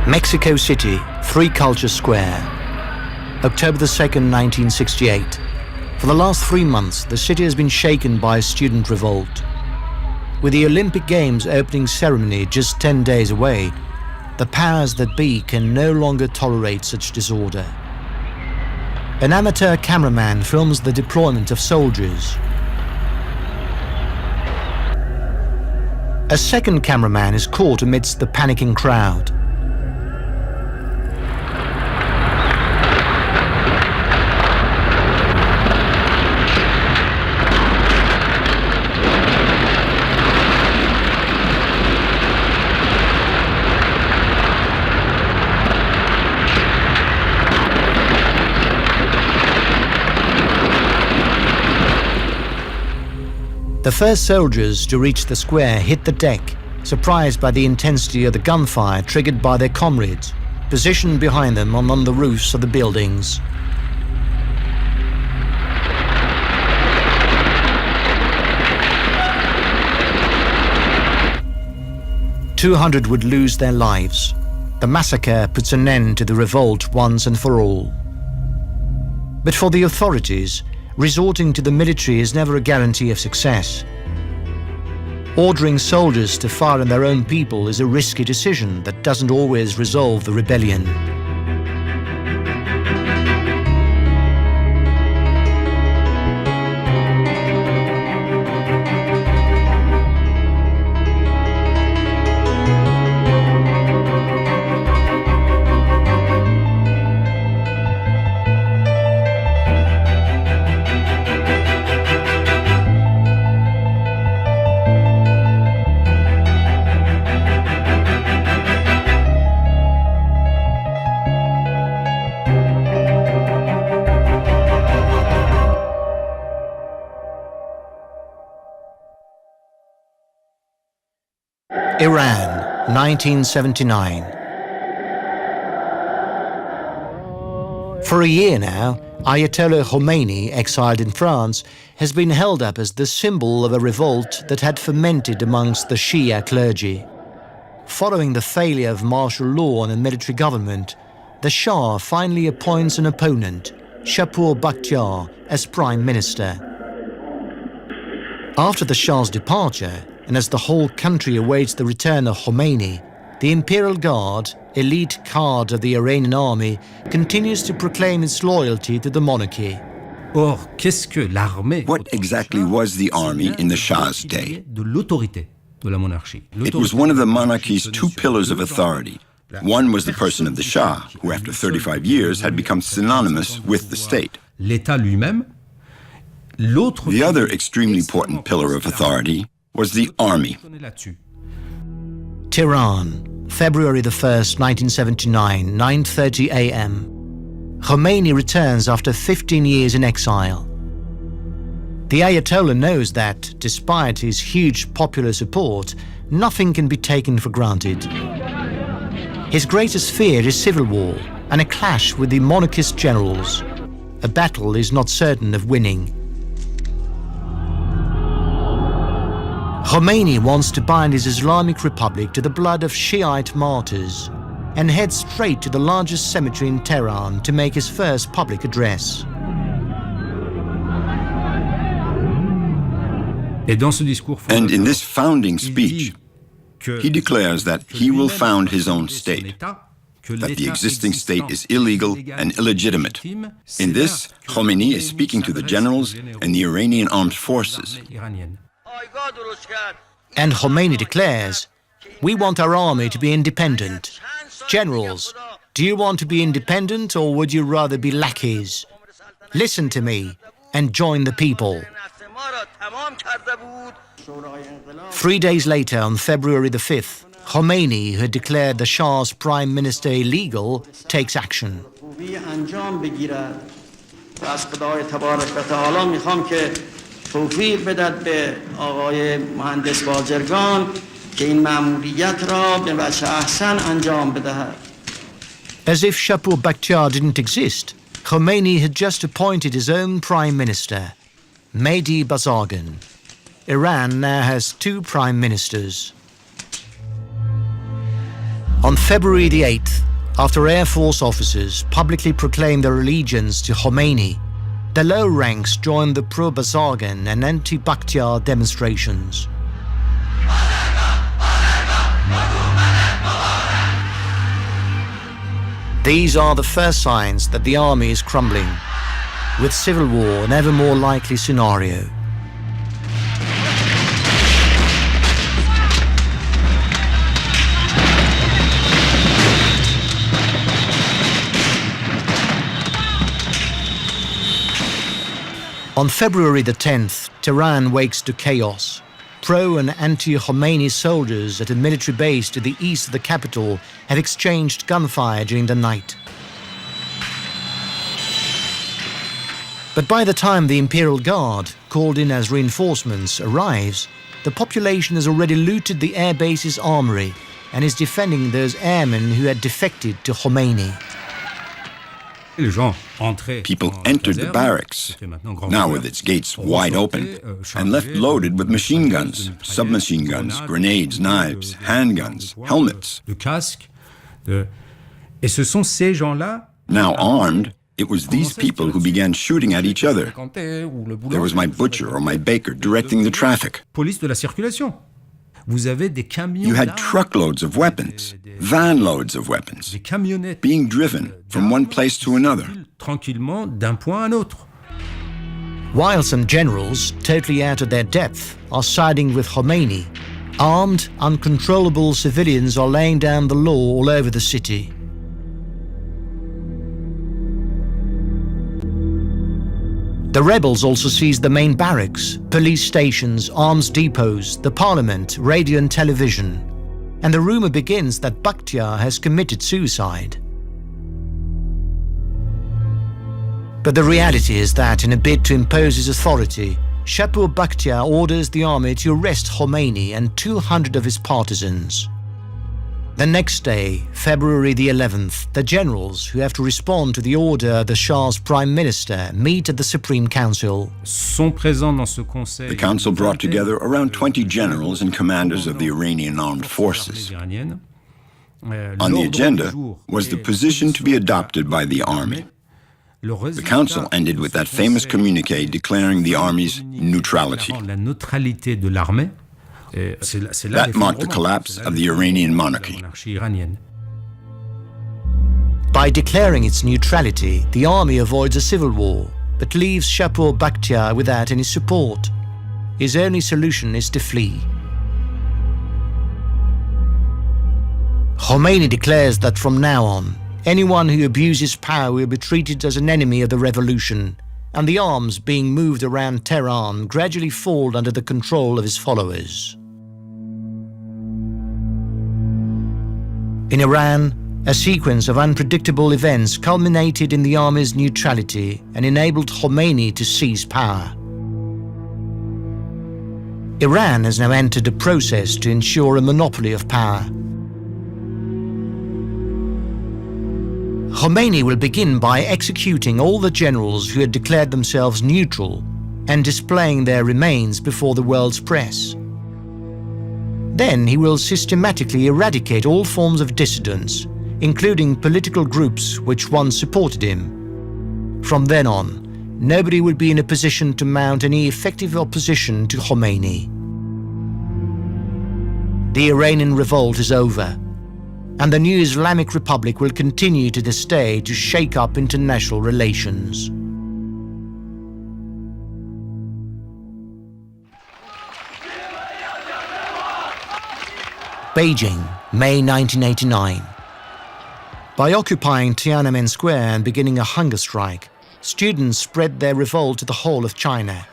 Mexico City, Three Culture Square, October the 2nd, 1968. For the last 3 months, the city has been shaken by a student revolt. With the Olympic Games opening ceremony just 10 days away, the powers that be can no longer tolerate such disorder. An amateur cameraman films the deployment of soldiers. A second cameraman is caught amidst the panicking crowd. The first soldiers to reach the square hit the deck, surprised by the intensity of the gunfire triggered by their comrades, positioned behind them on the roofs of the buildings. "200 would lose their lives. The massacre puts an end to the revolt once and for all." But for the authorities, resorting to the military is never a guarantee of success. Ordering soldiers to fire on their own people is a risky decision that doesn't always resolve the rebellion. Iran, 1979. For a year now, Ayatollah Khomeini, exiled in France, has been held up as the symbol of a revolt that had fermented amongst the Shia clergy. Following the failure of martial law and a military government, the Shah finally appoints an opponent, Shapur Bakhtiar, as Prime Minister. After the Shah's departure, and as the whole country awaits the return of Khomeini, the Imperial Guard, elite cadre of the Iranian army, continues to proclaim its loyalty to the monarchy. What exactly was the army in the Shah's day? It was one of the monarchy's two pillars of authority. One was the person of the Shah, who after 35 years had become synonymous with the state. The other extremely important pillar of authority was the army. Tehran, February the 1st, 1979, 9:30 a.m. Khomeini returns after 15 years in exile. The Ayatollah knows that, despite his huge popular support, nothing can be taken for granted. His greatest fear is civil war and a clash with the monarchist generals. A battle is not certain of winning. Khomeini wants to bind his Islamic Republic to the blood of Shiite martyrs and heads straight to the largest cemetery in Tehran to make his first public address. And in this founding speech, he declares that he will found his own state, that the existing state is illegal and illegitimate. In this, Khomeini is speaking to the generals and the Iranian armed forces. And Khomeini declares, "We want our army to be independent. Generals, do you want to be independent or would you rather be lackeys? Listen to me and join the people." 3 days later, on February the 5th, Khomeini, who had declared the Shah's prime minister illegal, takes action. توفیق بداد به آقای مهندس بازرگان که این مأموریت را به وجه احسن انجام بدهد. As if Shapur Bakhtiar didn't exist, Khomeini had just appointed his own prime minister, Mehdi Bazargan. Iran now has 2 prime ministers. On February the 8th, after Air Force officers publicly proclaimed their allegiance to Khomeini, the low ranks joined the pro-Bazargan and anti-Bakhtiar demonstrations. These are the first signs that the army is crumbling, with civil war an ever more likely scenario. On February the 10th, Tehran wakes to chaos. Pro- and anti-Khomeini soldiers at a military base to the east of the capital have exchanged gunfire during the night. But by the time the Imperial Guard, called in as reinforcements, arrives, the population has already looted the air base's armory and is defending those airmen who had defected to Khomeini. People entered the barracks, now with its gates wide open, and left loaded with machine guns, submachine guns, grenades, knives, handguns, helmets. Now armed, it was these people who began shooting at each other. There was my butcher or my baker directing the traffic. You had truckloads of weapons, van loads of weapons, being driven from one place to another. While some generals, totally out of their depth, are siding with Khomeini, armed, uncontrollable civilians are laying down the law all over the city. The rebels also seized the main barracks, police stations, arms depots, the parliament, radio and television. And the rumor begins that Bakhtiar has committed suicide. But the reality is that in a bid to impose his authority, Shapur Bakhtiar orders the army to arrest Khomeini and 200 of his partisans. The next day, February the 11th, the generals who have to respond to the order of the Shah's Prime Minister meet at the Supreme Council. The council brought together around 20 generals and commanders of the Iranian armed forces. On the agenda was the position to be adopted by the army. The council ended with that famous communique declaring the army's neutrality. That marked the collapse of the Iranian monarchy. By declaring its neutrality, the army avoids a civil war, but leaves Shapur Bakhtiar without any support. His only solution is to flee. Khomeini declares that from now on, anyone who abuses power will be treated as an enemy of the revolution, and the arms being moved around Tehran gradually fall under the control of his followers. In Iran, a sequence of unpredictable events culminated in the army's neutrality and enabled Khomeini to seize power. Iran has now entered a process to ensure a monopoly of power. Khomeini will begin by executing all the generals who had declared themselves neutral and displaying their remains before the world's press. Then he will systematically eradicate all forms of dissidence, including political groups which once supported him. From then on, nobody would be in a position to mount any effective opposition to Khomeini. The Iranian revolt is over, and the new Islamic Republic will continue to this day to shake up international relations. Beijing, May 1989. By occupying Tiananmen Square and beginning a hunger strike, students spread their revolt to the whole of China.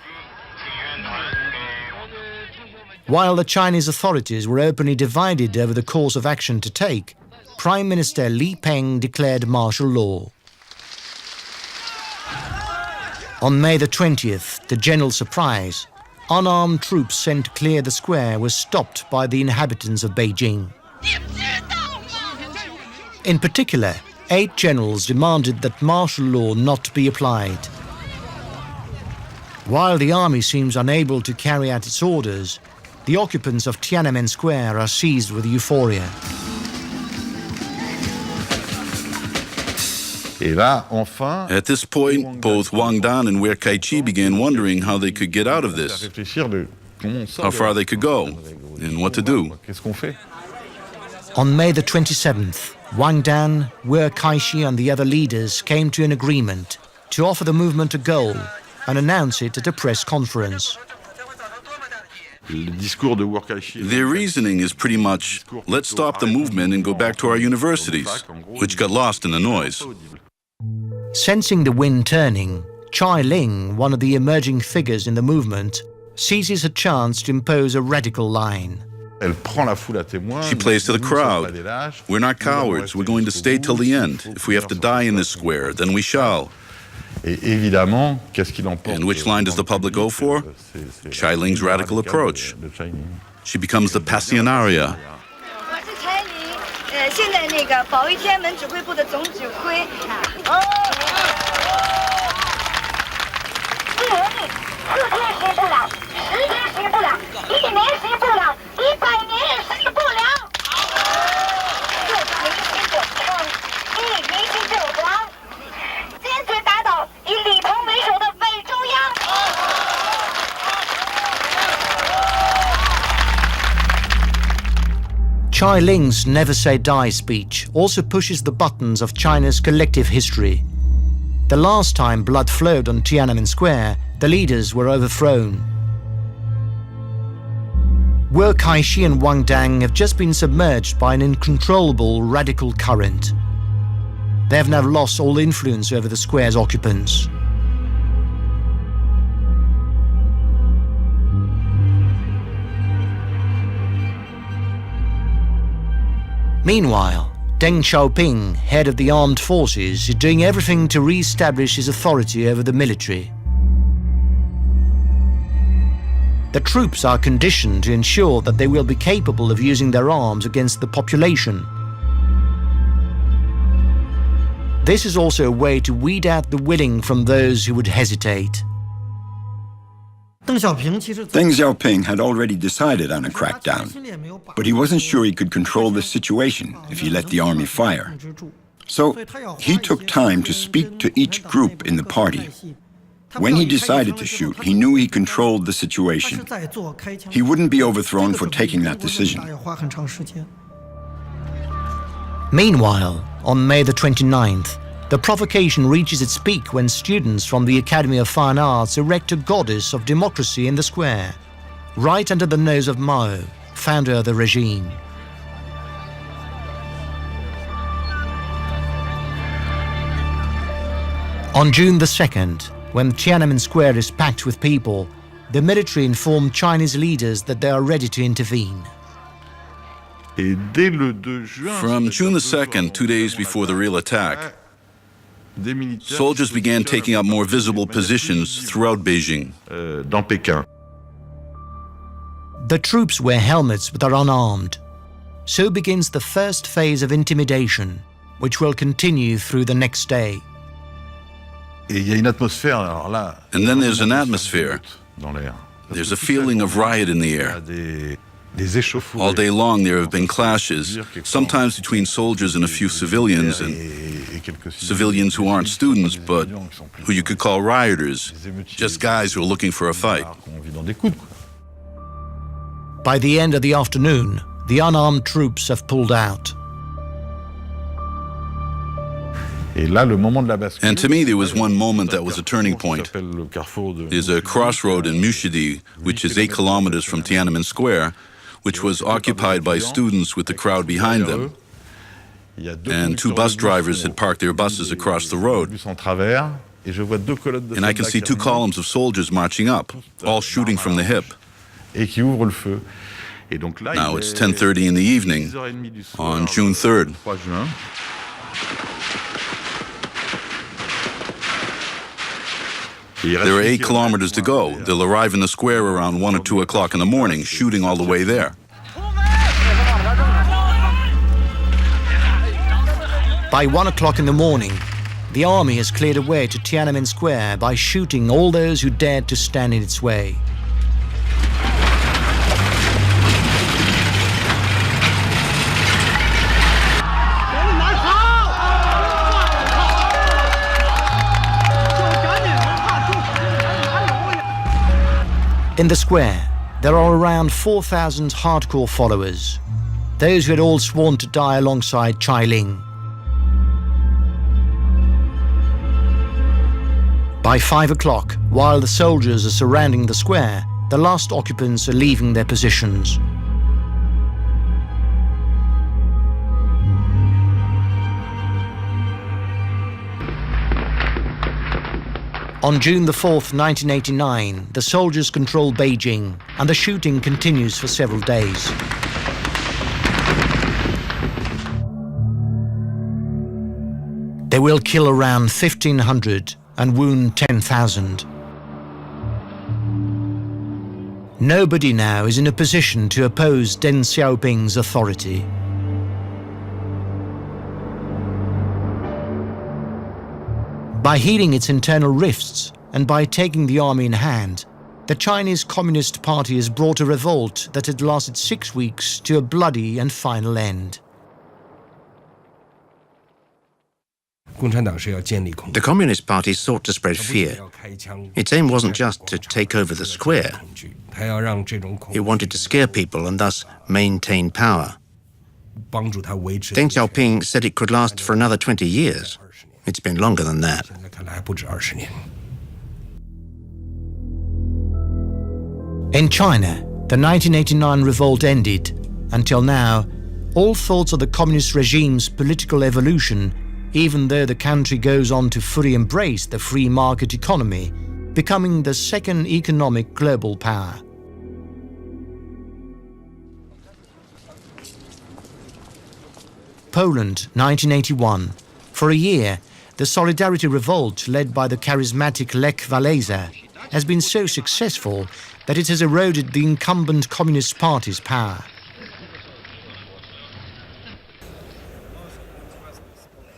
While the Chinese authorities were openly divided over the course of action to take, Prime Minister Li Peng declared martial law. On May the 20th, to general surprise, unarmed troops sent to clear the square were stopped by the inhabitants of Beijing. In particular, 8 generals demanded that martial law not be applied. While the army seems unable to carry out its orders, the occupants of Tiananmen Square are seized with euphoria. At this point, both Wang Dan and Wei Kai-chi began wondering how they could get out of this, how far they could go, and what to do. On May the 27th, Wang Dan, Wei Kai-chi and the other leaders came to an agreement to offer the movement a goal and announce it at a press conference. Their reasoning is pretty much, let's stop the movement and go back to our universities, which got lost in the noise. Sensing the wind turning, Chai Ling, one of the emerging figures in the movement, seizes a chance to impose a radical line. She plays to the crowd. We're not cowards. We're going to stay till the end. If we have to die in this square, then we shall. And which line does the public go for? Chai Ling's radical approach. She becomes the Passionaria. Chai Ling's Never Say Die speech also pushes the buttons of China's collective history. The last time blood flowed on Tiananmen Square, the leaders were overthrown. Wei Kai-chi and Wang Dan have just been submerged by an uncontrollable radical current. They have now lost all influence over the square's occupants. Meanwhile, Deng Xiaoping, head of the armed forces, is doing everything to re-establish his authority over the military. The troops are conditioned to ensure that they will be capable of using their arms against the population. This is also a way to weed out the willing from those who would hesitate. Deng Xiaoping had already decided on a crackdown, but he wasn't sure he could control the situation if he let the army fire. So he took time to speak to each group in the party. When he decided to shoot, he knew he controlled the situation. He wouldn't be overthrown for taking that decision. Meanwhile, on May the 29th, the provocation reaches its peak when students from the Academy of Fine Arts erect a goddess of democracy in the square, right under the nose of Mao, founder of the regime. On June the 2nd, when Tiananmen Square is packed with people, the military informed Chinese leaders that they are ready to intervene. From June the 2nd, 2 days before the real attack, soldiers began taking up more visible positions throughout Beijing. The troops wear helmets but are unarmed. So begins the first phase of intimidation, which will continue through the next day. And then there's an atmosphere. There's a feeling of riot in the air. All day long there have been clashes, sometimes between soldiers and a few civilians, and civilians who aren't students, but who you could call rioters, just guys who are looking for a fight. By the end of the afternoon, the unarmed troops have pulled out. And to me, there was one moment that was a turning point. There's a crossroad in Mushidi, which is 8 kilometers from Tiananmen Square, which was occupied by students with the crowd behind them. And 2 bus drivers had parked their buses across the road. And I can see 2 columns of soldiers marching up, all shooting from the hip. Now it's 10:30 in the evening on June 3rd. There are 8 kilometers to go. They'll arrive in the square around 1 or 2 o'clock in the morning, shooting all the way there. By 1 o'clock in the morning, the army has cleared a way to Tiananmen Square by shooting all those who dared to stand in its way. In the square, there are around 4,000 hardcore followers, those who had all sworn to die alongside Chai Ling. By 5 o'clock, while the soldiers are surrounding the square, the last occupants are leaving their positions. On June the 4th, 1989, the soldiers control Beijing, and the shooting continues for several days. They will kill around 1,500 and wound 10,000. Nobody now is in a position to oppose Deng Xiaoping's authority. By healing its internal rifts and by taking the army in hand, the Chinese Communist Party has brought a revolt that had lasted 6 weeks to a bloody and final end. The Communist Party sought to spread fear. Its aim wasn't just to take over the square. It wanted to scare people and thus maintain power. Deng Xiaoping said it could last for another 20 years. It's been longer than that. In China, the 1989 revolt ended. Until now, all thoughts of the communist regime's political evolution, even though the country goes on to fully embrace the free market economy, becoming the second economic global power. Poland, 1981. For a year, the Solidarity Revolt, led by the charismatic Lech Walesa, has been so successful that it has eroded the incumbent Communist Party's power.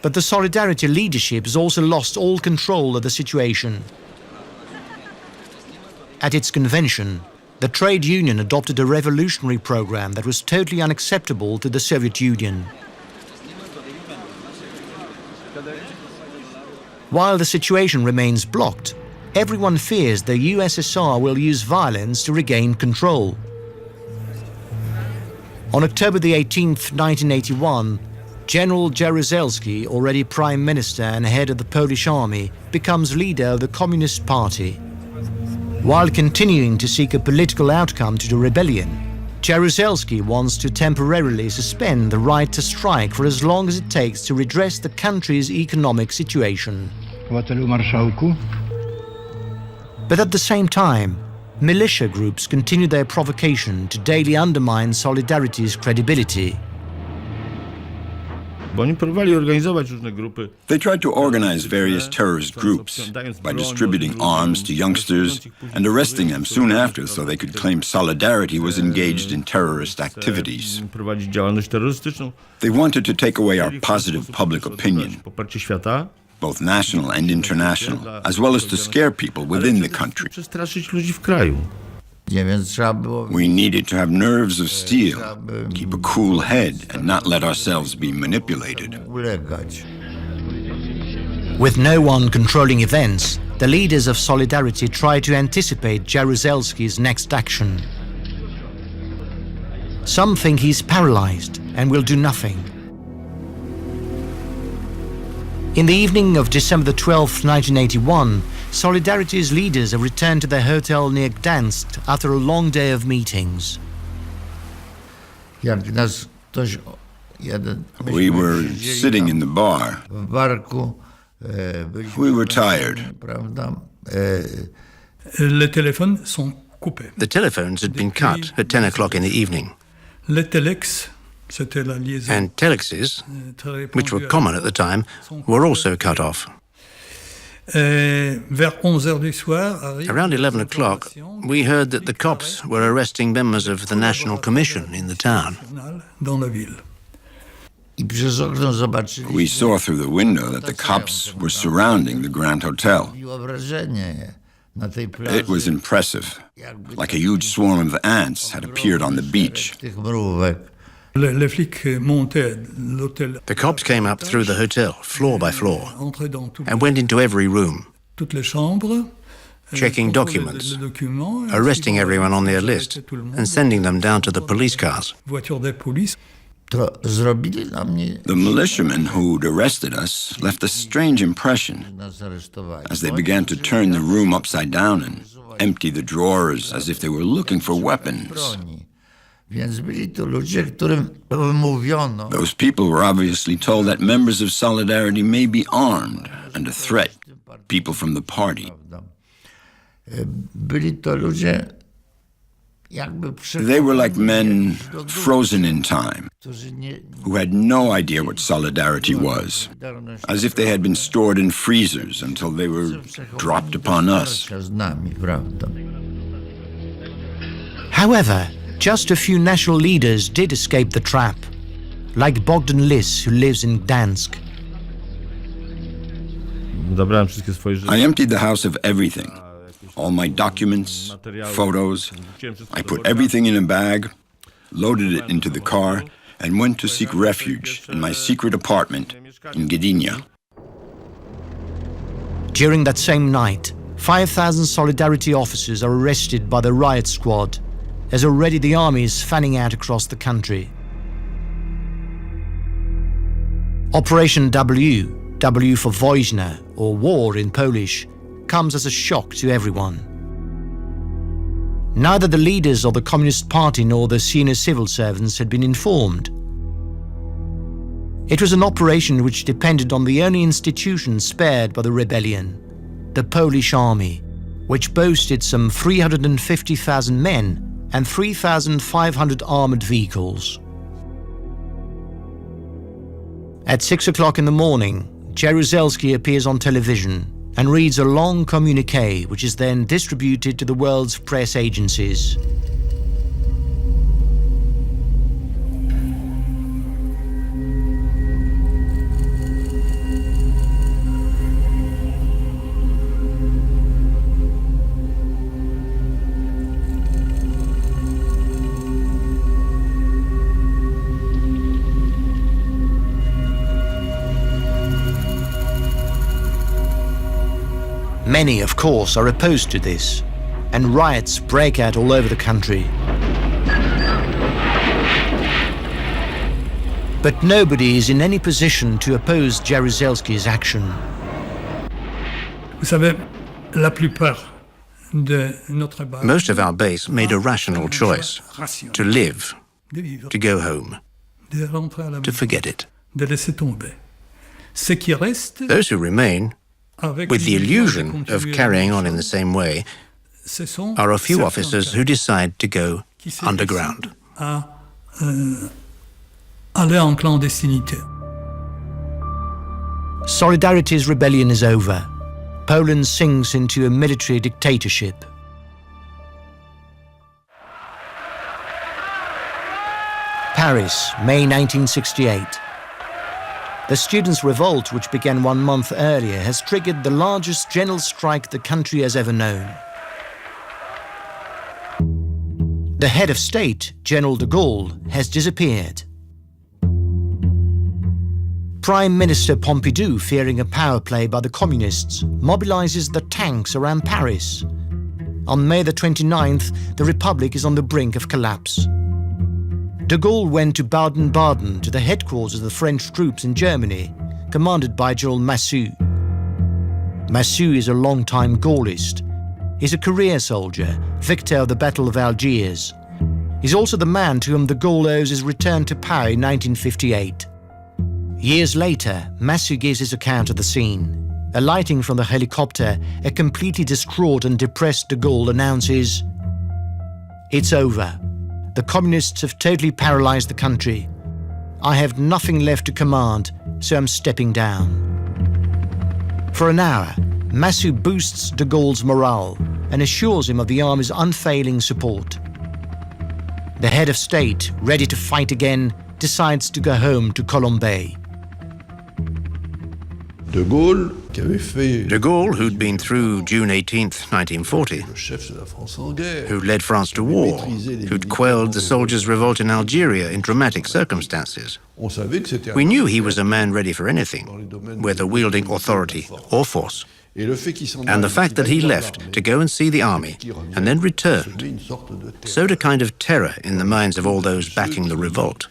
But the Solidarity leadership has also lost all control of the situation. At its convention, the trade union adopted a revolutionary program that was totally unacceptable to the Soviet Union. While the situation remains blocked, everyone fears the USSR will use violence to regain control. On October the 18th, 1981, General Jaruzelski, already Prime Minister and head of the Polish army, becomes leader of the Communist Party. While continuing to seek a political outcome to the rebellion, Jaruzelski wants to temporarily suspend the right to strike for as long as it takes to redress the country's economic situation. But at the same time, militia groups continue their provocation to daily undermine Solidarity's credibility. They tried to organize various terrorist groups by distributing arms to youngsters and arresting them soon after so they could claim Solidarity was engaged in terrorist activities. They wanted to take away our positive public opinion, both national and international, as well as to scare people within the country. We needed to have nerves of steel, keep a cool head, and not let ourselves be manipulated. With no one controlling events, the leaders of Solidarity try to anticipate Jaruzelski's next action. Some think he's paralyzed and will do nothing. In the evening of December the 12th, 1981, Solidarity's leaders have returned to their hotel near Gdansk after a long day of meetings. We were sitting in the bar. We were tired. The telephones had been cut at 10 o'clock in the evening. And telexes, which were common at the time, were also cut off. Around 11 o'clock, we heard that the cops were arresting members of the National Commission in the town. We saw through the window that the cops were surrounding the Grand Hotel. It was impressive, like a huge swarm of ants had appeared on the beach. The cops came up through the hotel, floor by floor, and went into every room. checking documents, arresting everyone on their list, and sending them down to the police cars. The militiamen who'd arrested us left a strange impression as they began to turn the room upside down and empty the drawers as if they were looking for weapons. Those people were obviously told that members of Solidarity may be armed and a threat, people from the party. They were like men frozen in time, who had no idea what solidarity was, as if they had been stored in freezers until they were dropped upon us. However, just a few national leaders did escape the trap, like Bogdan Lis, who lives in Gdansk. I emptied the house of everything. All my documents, photos. I put everything in a bag, loaded it into the car, and went to seek refuge in my secret apartment in Gdynia. During that same night, 5,000 Solidarity officers are arrested by the riot squad, as already the army is fanning out across the country. Operation W for Wojna, or war in Polish, comes as a shock to everyone. Neither the leaders of the Communist Party nor the senior civil servants had been informed. It was an operation which depended on the only institution spared by the rebellion, the Polish army, which boasted some 350,000 men and 3,500 armored vehicles. At 6 o'clock in the morning, Jaruzelski appears on television and reads a long communiqué which is then distributed to the world's press agencies. Many, of course, are opposed to this, and riots break out all over the country. But nobody is in any position to oppose Jaruzelski's action. Most of our base made a rational choice to live, to go home, to forget it. Those who remain, with the illusion of carrying on in the same way, are a few officers who decide to go underground. Solidarity's rebellion is over. Poland sinks into a military dictatorship. Paris, May 1968. The students' revolt, which began 1 month earlier, has triggered the largest general strike the country has ever known. The head of state, General de Gaulle, has disappeared. Prime Minister Pompidou, fearing a power play by the communists, mobilizes the tanks around Paris. On May the 29th, the Republic is on the brink of collapse. De Gaulle went to Baden-Baden, to the headquarters of the French troops in Germany, commanded by General Massu. Massu is a long-time Gaullist. He's a career soldier, victor of the Battle of Algiers. He's also the man to whom de Gaulle owes his return to power in 1958. Years later, Massu gives his account of the scene. Alighting from the helicopter, a completely distraught and depressed de Gaulle announces, "It's over. The communists have totally paralyzed the country. I have nothing left to command, so I'm stepping down." For an hour, Massu boosts de Gaulle's morale and assures him of the army's unfailing support. The head of state, ready to fight again, decides to go home to Colombey. De Gaulle, who'd been through June 18th, 1940, who led France to war, who'd quelled the soldiers' revolt in Algeria in dramatic circumstances. We knew he was a man ready for anything, whether wielding authority or force. And the fact that he left to go and see the army and then returned sowed a kind of terror in the minds of all those backing the revolt.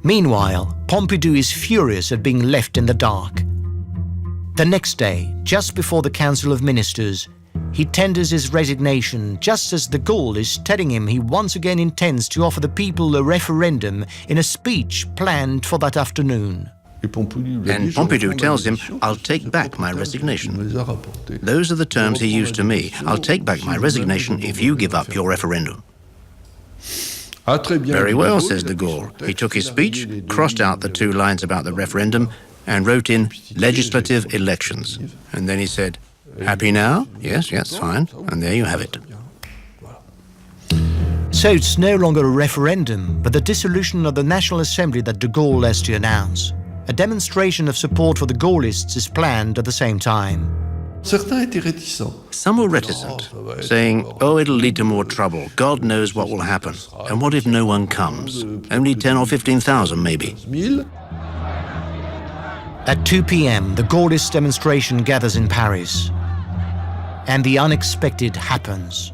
Meanwhile, Pompidou is furious at being left in the dark. The next day, just before the Council of Ministers, he tenders his resignation just as de Gaulle is telling him he once again intends to offer the people a referendum in a speech planned for that afternoon. And Pompidou tells him, "I'll take back my resignation." Those are the terms he used to me. "I'll take back my resignation if you give up your referendum." Very well, says de Gaulle. He took his speech, crossed out the 2 lines about the referendum, and wrote in legislative elections. And then he said, "Happy now?" "Yes, yes, fine." And there you have it. So it's no longer a referendum, but the dissolution of the National Assembly that de Gaulle has to announce. A demonstration of support for the Gaullists is planned at the same time. Some were reticent, saying, "Oh, it'll lead to more trouble. God knows what will happen. And what if no one comes? Only 10 or 15,000 maybe." At 2 p.m., the Gaullist demonstration gathers in Paris. And the unexpected happens.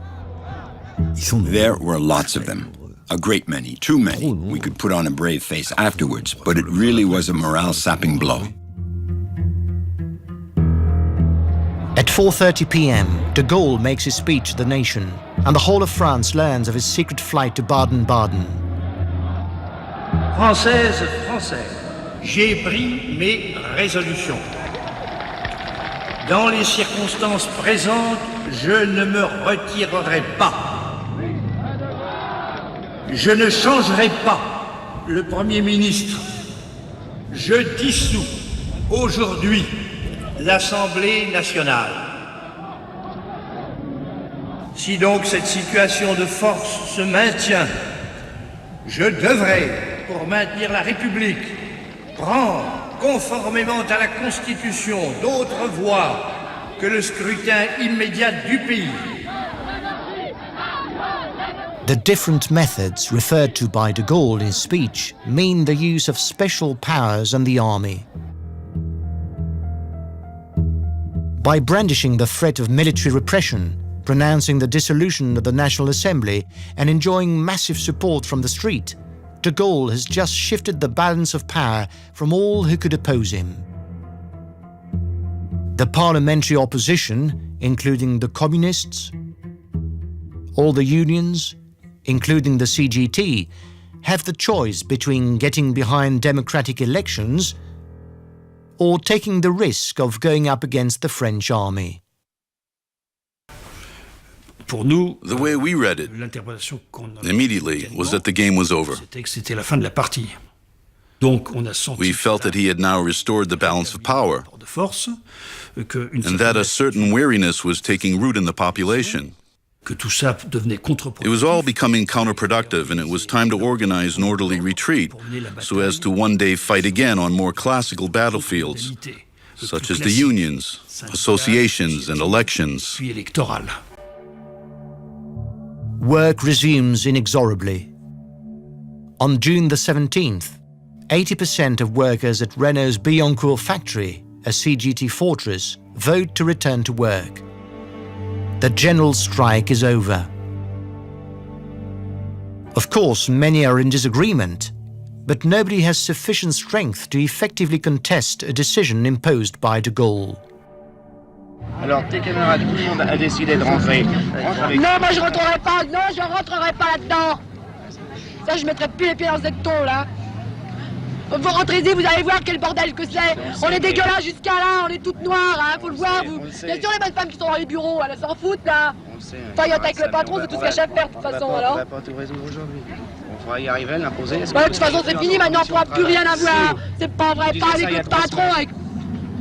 There were lots of them. A great many, too many. We could put on a brave face afterwards, but it really was a morale-sapping blow. At 4:30 p.m., de Gaulle makes his speech to the nation, and the whole of France learns of his secret flight to Baden-Baden. Françaises, Français, j'ai pris mes résolutions. Dans les circonstances présentes, je ne me retirerai pas. Je ne changerai pas le Premier ministre. Je dissous aujourd'hui l'Assemblée nationale. Si donc cette situation de force se maintient, je devrais, pour maintenir la République, prendre, conformément à la Constitution, d'autres voies que le scrutin immédiat du pays. The different methods referred to by de Gaulle in his speech mean the use of special powers and the army. By brandishing the threat of military repression, pronouncing the dissolution of the National Assembly, and enjoying massive support from the street, de Gaulle has just shifted the balance of power from all who could oppose him. The parliamentary opposition, including the communists, all the unions, including the CGT, have the choice between getting behind democratic elections or taking the risk of going up against the French army. The way we read it immediately was that the game was over. We felt that he had now restored the balance of power, and that a certain weariness was taking root in the population. It was all becoming counterproductive, and it was time to organize an orderly retreat so as to one day fight again on more classical battlefields, such as the unions, associations, and elections. Work resumes inexorably. On June the 17th, 80% of workers at Renault's Billancourt factory, a CGT fortress, vote to return to work. The general strike is over. Of course, many are in disagreement, but nobody has sufficient strength to effectively contest a decision imposed by de Gaulle. Alors, tes camarades, tout le monde a décidé de rentrer. Non, moi je rentrerai pas, non, je rentrerai pas là-dedans. Ça, je mettrai plus les pieds dans cette tôle, là. Vous rentrez-y, vous allez voir quel bordel que c'est. On est dégueulasse jusqu'à là, on est toutes noires, hein, faut le voir, vous. Bien sûr, les bonnes femmes qui sont dans les bureaux, elles s'en foutent, là. Faillotte avec le patron, c'est tout ce qu'elle cherche faire, de toute façon, alors. On va pas tout résoudre aujourd'hui. On va y arriver, l'imposer. De toute façon, c'est fini, maintenant, on pourra plus rien avoir. C'est pas vrai, pas avec le patron, avec...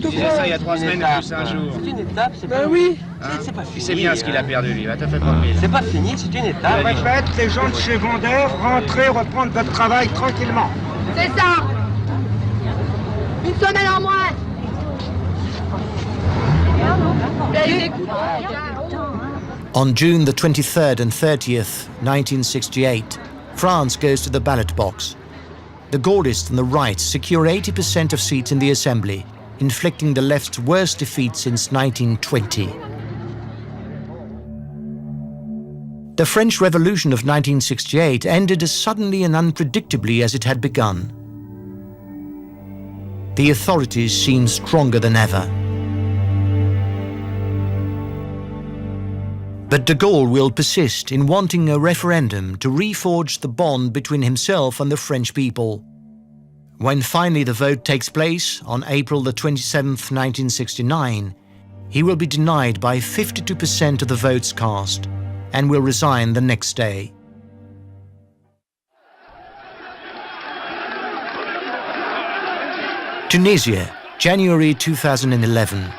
Tu disais ça il y a 3 semaines, plus un jour. C'est une étape, c'est pas... oui. C'est pas fini. Il sait bien ce qu'il a perdu, lui, va te faire pas. C'est pas fini, c'est une étape. On répète, les gens de chez Vendeur, rentrez, reprendre votre travail tranquillement. C'est ça. Une semaine en moins. On June the 23rd and 30th, 1968, France goes to the ballot box. the Gaullists and the right secure 80% of seats in the assembly, inflicting the left's worst defeat since 1920. The French Revolution of 1968 ended as suddenly and unpredictably as it had begun. The authorities seemed stronger than ever. But de Gaulle will persist in wanting a referendum to reforge the bond between himself and the French people. When finally the vote takes place on April the 27th, 1969, he will be denied by 52% of the votes cast and will resign the next day. Tunisia, January 2011.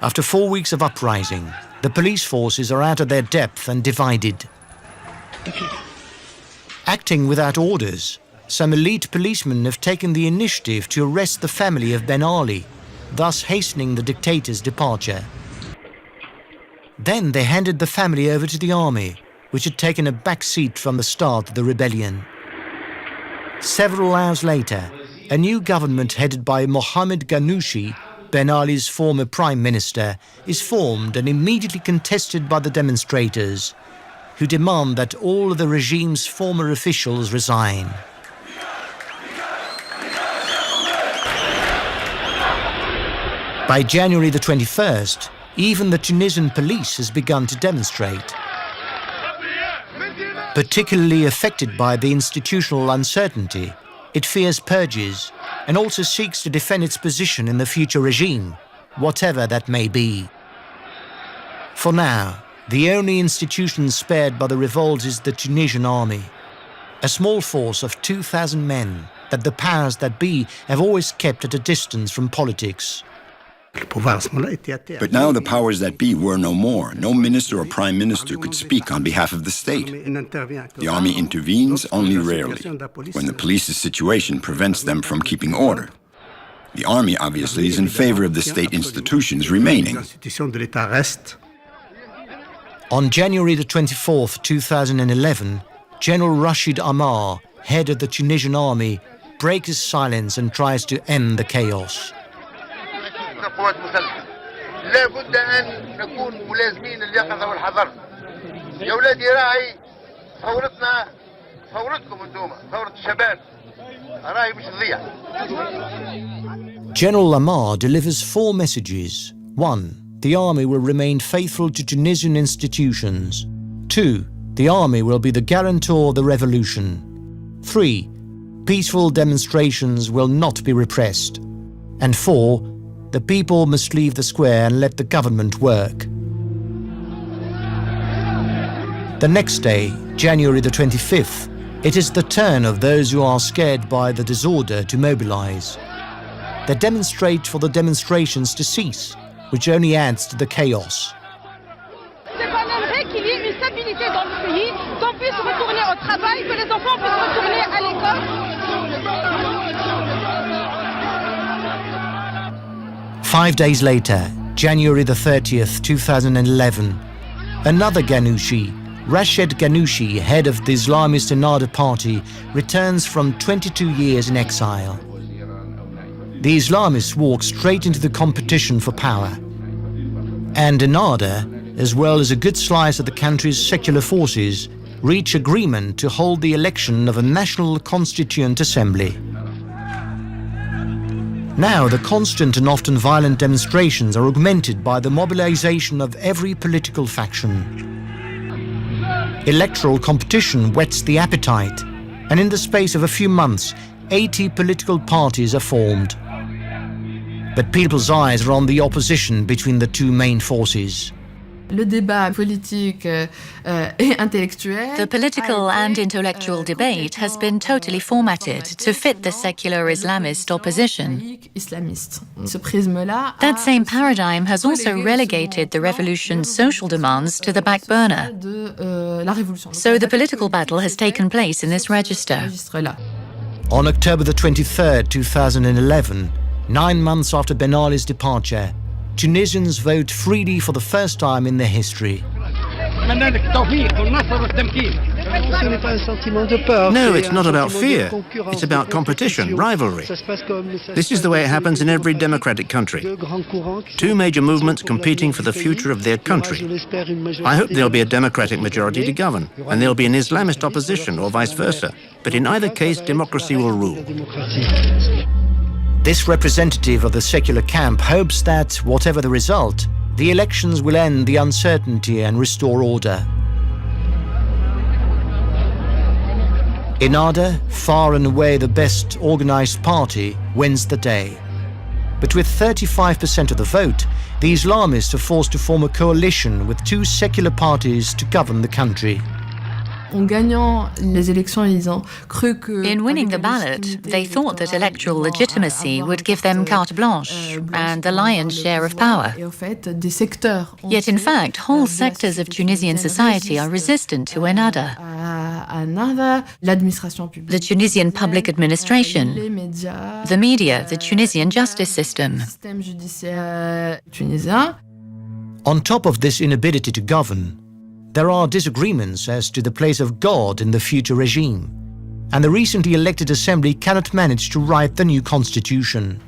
After 4 weeks of uprising, the police forces are out of their depth and divided. Acting without orders, some elite policemen have taken the initiative to arrest the family of Ben Ali, thus hastening the dictator's departure. Then they handed the family over to the army, which had taken a back seat from the start of the rebellion. Several hours later, a new government headed by Mohammed Ghanouchi, Ben Ali's former prime minister, is formed and immediately contested by the demonstrators, who demand that all of the regime's former officials resign. By January the 21st, even the Tunisian police has begun to demonstrate. Particularly affected by the institutional uncertainty, it fears purges and also seeks to defend its position in the future regime, whatever that may be. For now, the only institution spared by the revolt is the Tunisian army, a small force of 2,000 men that the powers that be have always kept at a distance from politics. But now the powers that be were no more. No minister or prime minister could speak on behalf of the state. The army intervenes only rarely, when the police's situation prevents them from keeping order. The army obviously is in favor of the state institutions remaining. On January the 24th, 2011, General Rachid Ammar, head of the Tunisian army, breaks his silence and tries to end the chaos. قوات مسلحة لا بد أن نكون ملازمين اليقظة والحذر يا أولادي راعي ثورتنا ثورتكم أنتم ثورة الشباب راعي مش تضيع. General Ammar delivers 4 messages. 1. The army will remain faithful to Tunisian institutions. 2. The army will be the guarantor of the revolution. 3. Peaceful demonstrations will not be repressed. And 4. The people must leave the square and let the government work. The next day, January the 25th, it is the turn of those who are scared by the disorder to mobilize. They demonstrate for the demonstrations to cease, which only adds to the chaos. C'est qu'on aimerait qu'il y ait une stabilité dans le pays, qu'on puisse retourner au travail, que les enfants puissent retourner à l'école. 5 days later, January the 30th, 2011, another Ghanouchi, Rached Ghanouchi, head of the Islamist Ennahda party, returns from 22 years in exile. The Islamists walk straight into the competition for power. And Ennahda, as well as a good slice of the country's secular forces, reach agreement to hold the election of a national constituent assembly. Now, the constant and often violent demonstrations are augmented by the mobilization of every political faction. Electoral competition whets the appetite, and in the space of a few months, 80 political parties are formed. But people's eyes are on the opposition between the two main forces. Le débat politique et intellectuel. The political and intellectual debate has been totally formatted to fit the secular Islamist opposition. That same paradigm has also relegated the revolution's social demands to the back burner. So the political battle has taken place in this register. On October the 23rd, 2011, 9 months after Ben Ali's departure, Tunisians vote freely for the first time in their history. No, it's not about fear. It's about competition, rivalry. This is the way it happens in every democratic country. Two major movements competing for the future of their country. I hope there'll be a democratic majority to govern, and there'll be an Islamist opposition, or vice versa. But in either case, democracy will rule. This representative of the secular camp hopes that, whatever the result, the elections will end the uncertainty and restore order. Ennahda, far and away the best organized party, wins the day. But with 35% of the vote, the Islamists are forced to form a coalition with two secular parties to govern the country. In winning the ballot, they thought that electoral legitimacy would give them carte blanche and the lion's share of power. Yet in fact, whole sectors of Tunisian society are resistant to Ennahda. The Tunisian public administration, the media, the Tunisian justice system. On top of this inability to govern, there are disagreements as to the place of God in the future regime, and the recently elected assembly cannot manage to write the new constitution.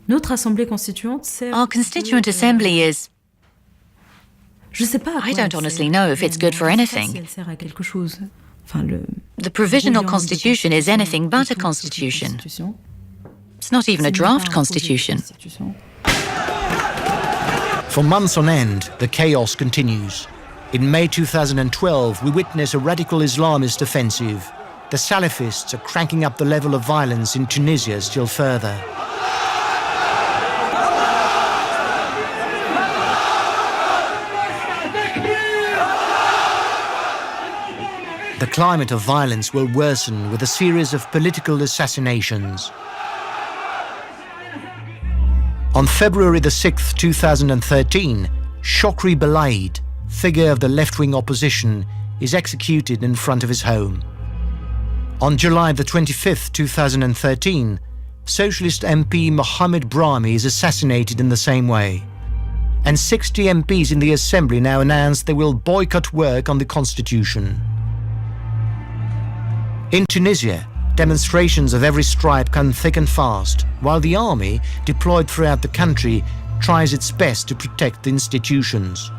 Our constituent assembly is... I don't honestly know if it's good for anything. The provisional constitution is anything but a constitution. It's not even a draft constitution. For months on end, the chaos continues. In May 2012, we witness a radical Islamist offensive. The Salafists are cranking up the level of violence in Tunisia still further. The climate of violence will worsen with a series of political assassinations. On February the 6th, 2013, Shokri Belaid, figure of the left-wing opposition, is executed in front of his home. On July the 25th, 2013, Socialist MP Mohamed Brahmi is assassinated in the same way. And 60 MPs in the Assembly now announced they will boycott work on the constitution. In Tunisia, demonstrations of every stripe come thick and fast, while the army, deployed throughout the country, tries its best to protect the institutions.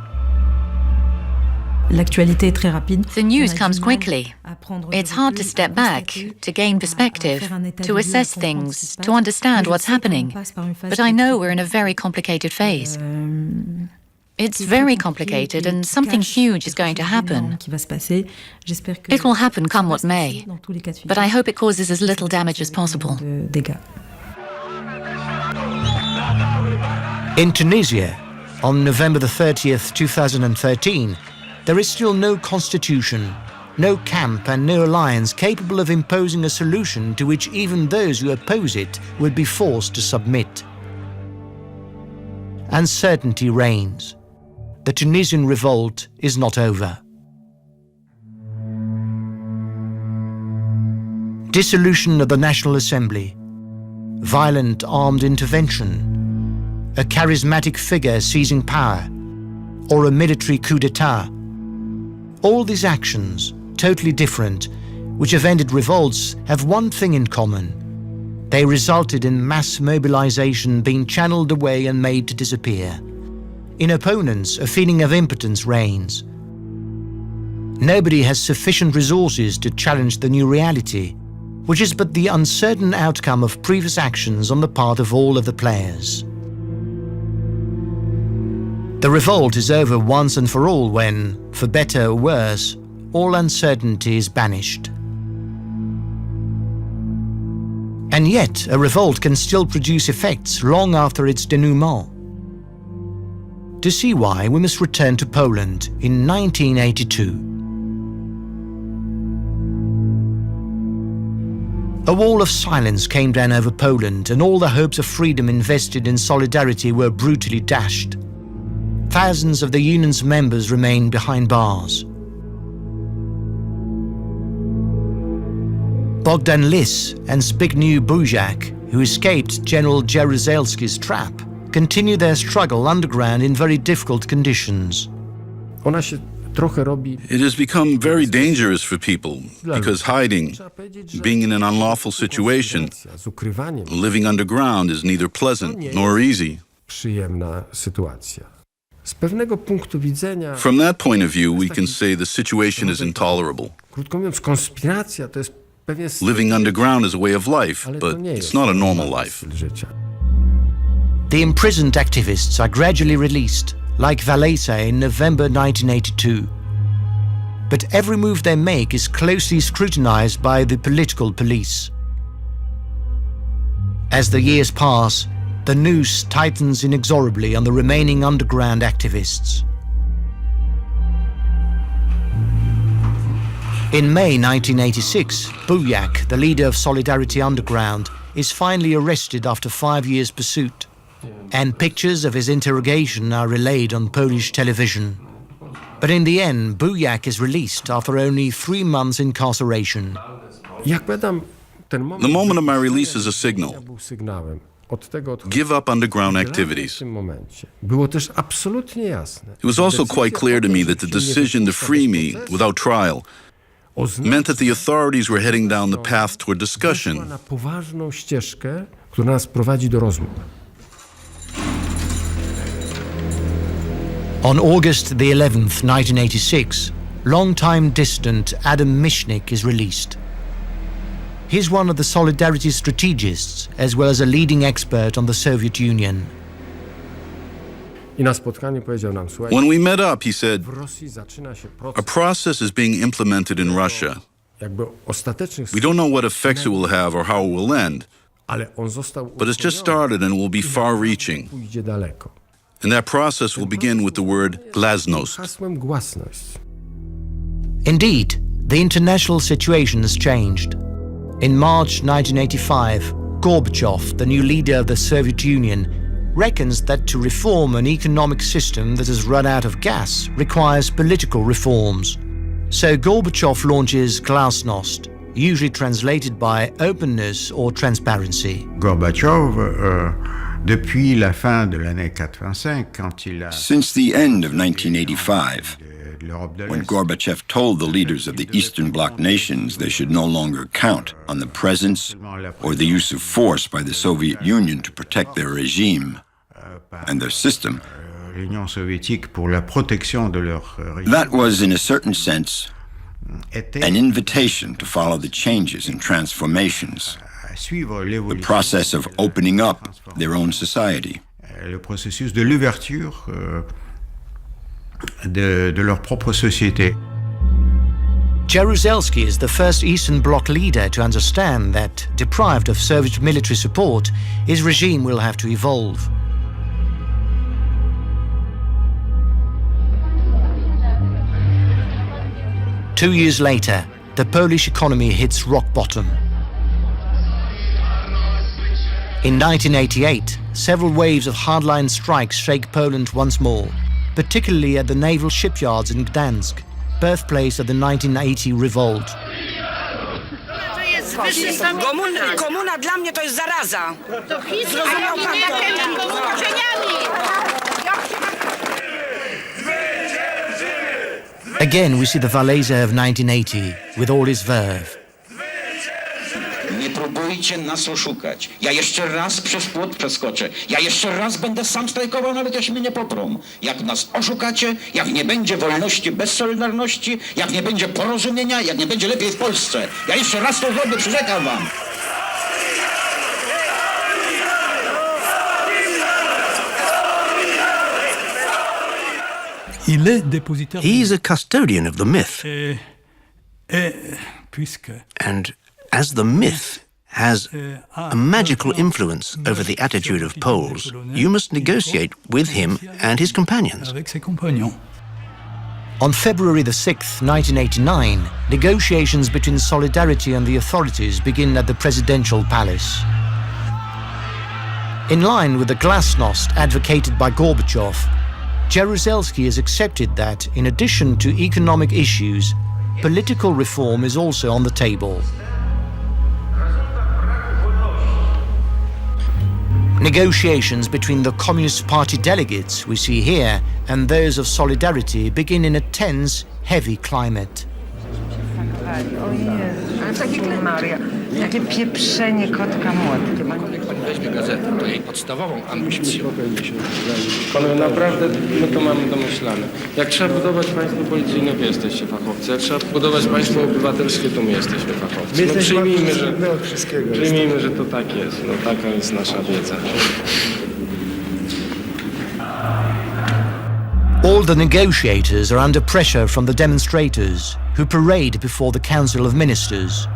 The news comes quickly. It's hard to step back, to gain perspective, to assess things, to understand what's happening. But I know we're in a very complicated phase. It's very complicated and something huge is going to happen. It will happen come what may, but I hope it causes as little damage as possible. In Tunisia, on November the 30th, 2013, there is still no constitution, no camp and no alliance capable of imposing a solution to which even those who oppose it will be forced to submit. Uncertainty reigns. The Tunisian revolt is not over. Dissolution of the National Assembly, violent armed intervention, a charismatic figure seizing power, or a military coup d'etat. All these actions, totally different, which have ended revolts, have one thing in common. They resulted in mass mobilization being channeled away and made to disappear. In opponents, a feeling of impotence reigns. Nobody has sufficient resources to challenge the new reality, which is but the uncertain outcome of previous actions on the part of all of the players. The revolt is over once and for all when, for better or worse, all uncertainty is banished. And yet, a revolt can still produce effects long after its denouement. To see why, we must return to Poland in 1982. A wall of silence came down over Poland, and all the hopes of freedom invested in solidarity were brutally dashed. Thousands of the union's members remained behind bars. Bogdan Lis and Zbigniew Bujak, who escaped General Jaruzelski's trap, continue their struggle underground in very difficult conditions. It has become very dangerous for people because hiding, being in an unlawful situation, living underground is neither pleasant nor easy. From that point of view, we can say the situation is intolerable. Living underground is a way of life, but it's not a normal life. The imprisoned activists are gradually released, like Walesa in November 1982. But every move they make is closely scrutinized by the political police. As the years pass, the noose tightens inexorably on the remaining underground activists. In May 1986, Buyak, the leader of Solidarity Underground, is finally arrested after 5 years' pursuit, and pictures of his interrogation are relayed on Polish television. But in the end, Buyak is released after only 3 months' incarceration. The moment of my release is a signal. Give up underground activities. It was also quite clear to me that the decision to free me without trial meant that the authorities were heading down the path toward discussion. On August the 11th, 1986, long-time dissident Adam Michnik is released. He's one of the Solidarity strategists, as well as a leading expert on the Soviet Union. When we met up, he said, a process is being implemented in Russia. We don't know what effects it will have or how it will end, but it's just started and will be far-reaching. And that process will begin with the word glasnost. Indeed, the international situation has changed. In March 1985, Gorbachev, the new leader of the Soviet Union, reckons that to reform an economic system that has run out of gas requires political reforms. So Gorbachev launches glasnost, usually translated by openness or transparency. Since the end of 1985, when Gorbachev told the leaders of the Eastern Bloc nations they should no longer count on the presence or the use of force by the Soviet Union to protect their regime and their system, that was, in a certain sense, an invitation to follow the changes and transformations, the process of opening up their own society. Jaruzelski is the first Eastern Bloc leader to understand that, deprived of Soviet military support, his regime will have to evolve. Two years later, the Polish economy hits rock bottom. In 1988, several waves of hardline strikes shake Poland once more, particularly at the naval shipyards in Gdansk, birthplace of the 1980 revolt. Komuna dla mnie to jest zaraza. Again, we see the Walesa of 1980 with all his verve. Nie próbujcie nas oszukać. Ja jeszcze raz przez płot przeskoczę. Ja jeszcze raz będę sam strajkował, nawet jeśli mnie nie poprą. Jak nas oszukacie, jak nie będzie wolności bez solidarności, jak nie będzie porozumienia, jak nie będzie lepiej w Polsce. Ja jeszcze raz to zrobię, przyrzekam wam. He is a custodian of the myth. And as the myth has a magical influence over the attitude of Poles, you must negotiate with him and his companions. On February the 6th, 1989, negotiations between Solidarity and the authorities begin at the presidential palace. In line with the glasnost advocated by Gorbachev, Jaruzelski has accepted that, in addition to economic issues, political reform is also on the table. Negotiations between the Communist Party delegates we see here and those of Solidarity begin in a tense, heavy climate. Jakie pieprzenie kotka młotkiem. Weźmie gazetę, to jej podstawową ambicją. Panowie, naprawdę my to mamy domyślane. Jak trzeba budować państwo policyjne, wy jesteście fachowcy. Jak trzeba budować państwo obywatelskie, to my jesteśmy fachowcy. No przyjmijmy, że to tak jest. No taka jest nasza wiedza. All the negotiators are under pressure from the demonstrators, who parade before the Council of Ministers.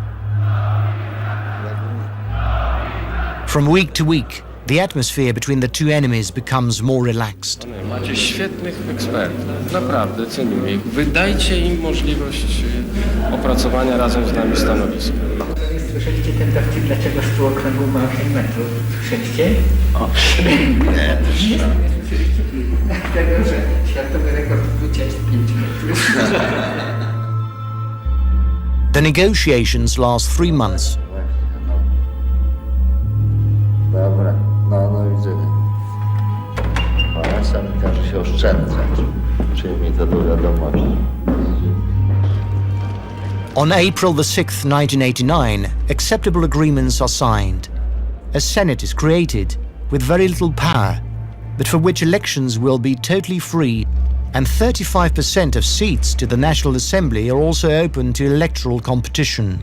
From week to week, the atmosphere between the two enemies becomes more relaxed. Macie świetnych ekspertów, naprawdę cenimy ich. Wydajcie im możliwość opracowania razem z nami stanowiska. Słyszeliście ten dowcip, dlaczego stół okrągły ma 8 metrów? Słyszeliście? Nie. Dlatego, że światowy rekord plucia jest 5 metrów. The negotiations last 3 months. Dobra, no widzenia. A sam każe się oszczędzać. Przyjmij to do wiadomości. On April the 6th, 1989, acceptable agreements are signed. A Senate is created with very little power, but for which elections will be totally free, and 35% of seats to the National Assembly are also open to electoral competition.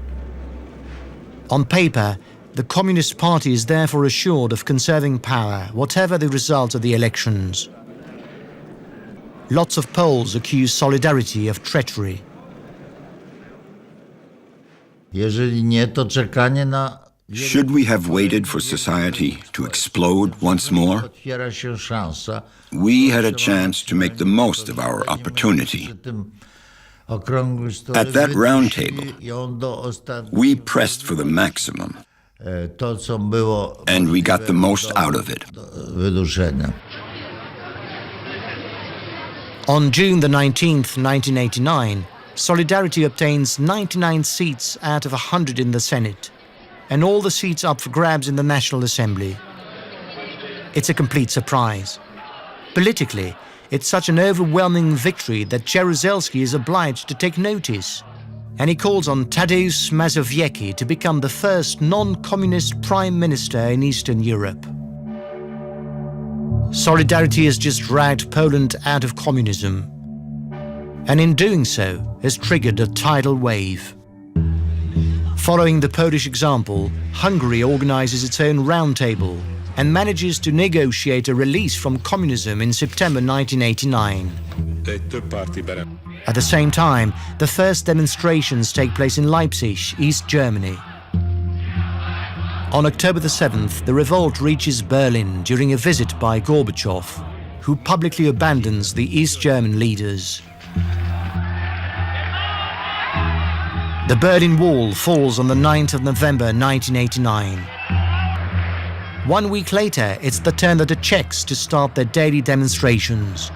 On paper, the Communist Party is therefore assured of conserving power, whatever the result of the elections. Lots of Poles accuse Solidarity of treachery. Jeżeli nie, to czekanie na... Should we have waited for society to explode once more? Otwiera się szansa. We had a chance to make the most of our opportunity. At that round table, we pressed for the maximum, and we got the most out of it. On June the 19th, 1989, Solidarity obtains 99 seats out of 100 in the Senate, and all the seats up for grabs in the National Assembly. It's a complete surprise. Politically, it's such an overwhelming victory that Jaruzelski is obliged to take notice, and he calls on Tadeusz Mazowiecki to become the first non-communist prime minister in Eastern Europe. Solidarity has just dragged Poland out of communism, and in doing so has triggered a tidal wave. Following the Polish example, Hungary organizes its own roundtable and manages to negotiate a release from communism in September 1989. At the same time, the first demonstrations take place in Leipzig, East Germany. On October the 7th, the revolt reaches Berlin during a visit by Gorbachev, who publicly abandons the East German leaders. The Berlin Wall falls on the 9th of November 1989. 1 week later, it's the turn of the Czechs to start their daily demonstrations.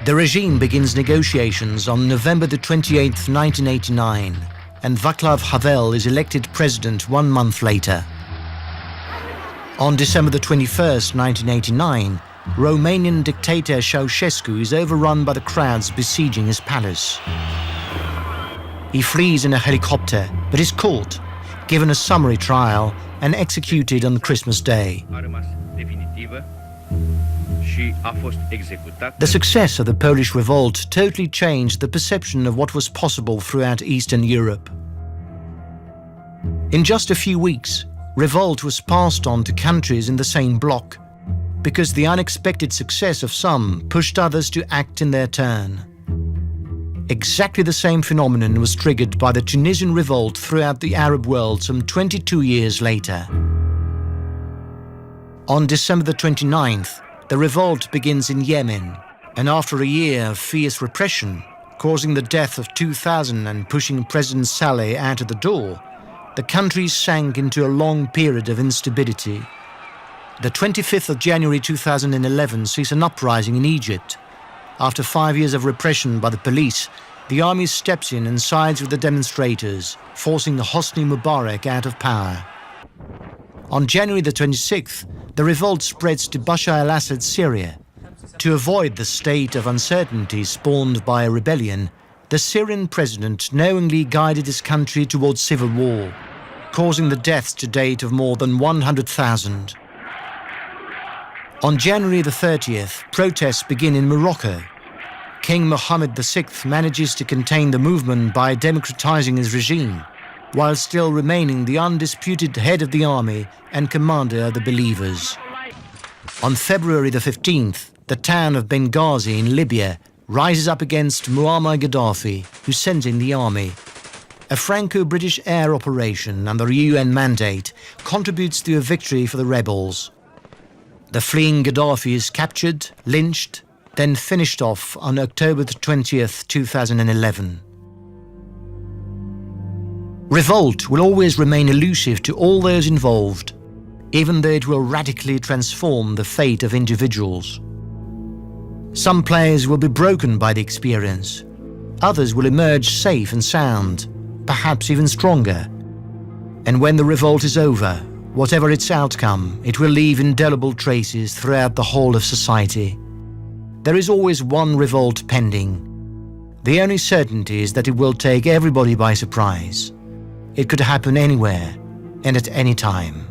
The regime begins negotiations on November the 28th, 1989, and Václav Havel is elected president 1 month later. On December the 21st, 1989, Romanian dictator Ceausescu is overrun by the crowds besieging his palace. He flees in a helicopter, but is caught, given a summary trial, and executed on Christmas Day. The success of the Polish revolt totally changed the perception of what was possible throughout Eastern Europe. In just a few weeks, revolt was passed on to countries in the same bloc, because the unexpected success of some pushed others to act in their turn. Exactly the same phenomenon was triggered by the Tunisian revolt throughout the Arab world some 22 years later. On December the 29th, the revolt begins in Yemen, and after a year of fierce repression, causing the death of 2,000 and pushing President Saleh out of the door, the country sank into a long period of instability. The 25th of January 2011 sees an uprising in Egypt. After 5 years of repression by the police, the army steps in and sides with the demonstrators, forcing Hosni Mubarak out of power. On January the 26th, the revolt spreads to Bashar al-Assad's Syria. To avoid the state of uncertainty spawned by a rebellion, the Syrian president knowingly guided his country towards civil war, causing the deaths to date of more than 100,000. On January the 30th, protests begin in Morocco. King Mohammed VI manages to contain the movement by democratizing his regime, while still remaining the undisputed head of the army and commander of the believers. On February the 15th, the town of Benghazi in Libya rises up against Muammar Gaddafi, who sends in the army. A Franco-British air operation under UN mandate contributes to a victory for the rebels. The fleeing Gaddafi is captured, lynched, then finished off on October the 20th, 2011. Revolt will always remain elusive to all those involved, even though it will radically transform the fate of individuals. Some players will be broken by the experience. Others will emerge safe and sound, perhaps even stronger. And when the revolt is over, whatever its outcome, it will leave indelible traces throughout the whole of society. There is always one revolt pending. The only certainty is that it will take everybody by surprise. It could happen anywhere and at any time.